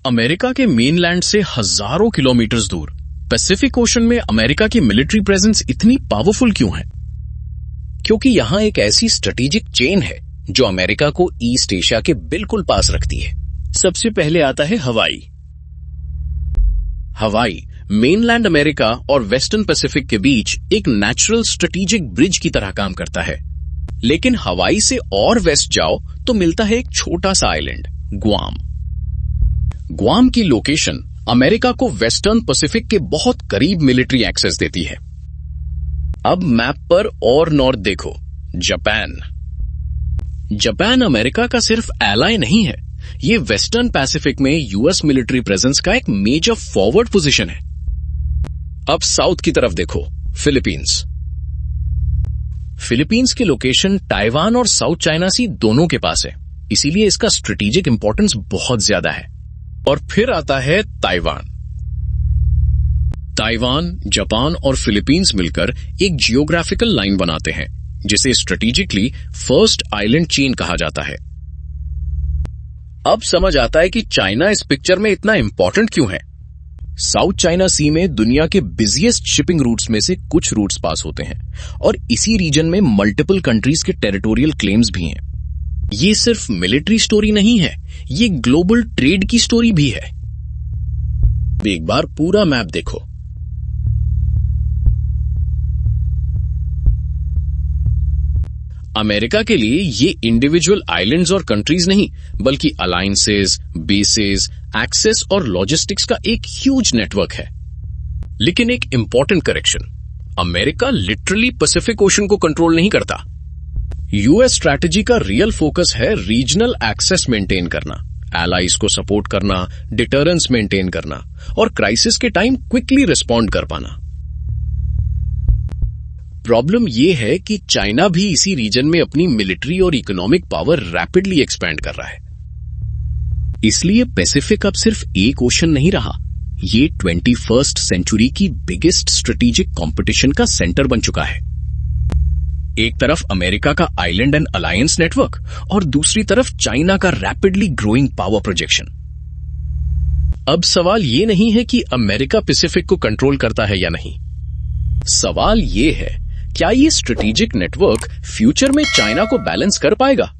America के mainland से हजारों किलोमीटर दूर पैसिफिक ओशन में अमेरिका की मिलिट्री प्रेजेंस इतनी पावरफुल क्यों है? क्योंकि यहां एक ऐसी स्ट्रेटेजिक चेन है जो अमेरिका को ईस्ट एशिया के बिल्कुल पास रखती है। सबसे पहले आता है हवाई। हवाई मेनलैंड अमेरिका और वेस्टर्न पैसिफिक के बीच एक नेचुरल स्ट्रेटेजिक ब्रिज की तरह काम करता है। लेकिन हवाई से और वेस्ट जाओ तो मिलता है एक छोटा सा आइलैंड, ग्वाम। ग्वाम की लोकेशन अमेरिका को वेस्टर्न पैसिफिक के बहुत करीब मिलिट्री एक्सेस देती है। अब मैप पर और नॉर्थ देखो, जापान। जापान अमेरिका का सिर्फ एलाय नहीं है, ये वेस्टर्न पैसिफिक में यूएस मिलिट्री प्रेजेंस का एक मेजर फॉरवर्ड पोजीशन है। अब साउथ की तरफ देखो, फिलीपींस। फिलीपींस की लोकेशन ताइवान और साउथ चाइना सी दोनों के पास है, इसीलिए इसका स्ट्रेटेजिक इंपॉर्टेंस बहुत ज्यादा है। और फिर आता है ताइवान। ताइवान, जापान और फिलीपींस मिलकर एक जियोग्राफिकल लाइन बनाते हैं, जिसे स्ट्रेटेजिकली फर्स्ट आइलैंड चेन कहा जाता है। अब समझ आता है कि चाइना इस पिक्चर में इतना इंपॉर्टेंट क्यों है। साउथ चाइना सी में दुनिया के बिजिएस्ट शिपिंग रूट्स में से कुछ रूट्स पास होते हैं और इसी रीजन में मल्टीपल कंट्रीज के टेरिटोरियल क्लेम्स भी हैं। ये सिर्फ मिलिट्री स्टोरी नहीं है, ये ग्लोबल ट्रेड की स्टोरी भी है। एक बार पूरा मैप देखो। अमेरिका के लिए ये इंडिविजुअल आइलैंड्स और कंट्रीज नहीं, बल्कि अलायंसेस, बेसेस, एक्सेस और लॉजिस्टिक्स का एक ह्यूज नेटवर्क है। लेकिन एक important correction, America literally Pacific ocean को कंट्रोल नहीं करता। यूएस स्ट्रैटेजी का रियल फोकस है रीजनल एक्सेस मेंटेन करना, एलाइज को सपोर्ट करना, डिटरेंस मेंटेन करना और क्राइसिस के टाइम क्विकली रिस्पॉन्ड कर पाना। प्रॉब्लम यह है कि चाइना भी इसी रीजन में अपनी मिलिट्री और इकोनॉमिक पावर रैपिडली एक्सपैंड कर रहा है। इसलिए पैसिफिक अब सिर्फ एक ओशन नहीं रहा, ये 21st सेंचुरी की बिगेस्ट स्ट्रेटेजिक कंपटीशन का सेंटर बन चुका है। एक तरफ अमेरिका का आइलैंड एंड अलायंस नेटवर्क और दूसरी तरफ चाइना का रैपिडली ग्रोइंग पावर प्रोजेक्शन। अब सवाल ये नहीं है कि अमेरिका पैसिफिक को कंट्रोल करता है या नहीं, सवाल ये है क्या ये स्ट्रेटेजिक नेटवर्क फ्यूचर में चाइना को बैलेंस कर पाएगा।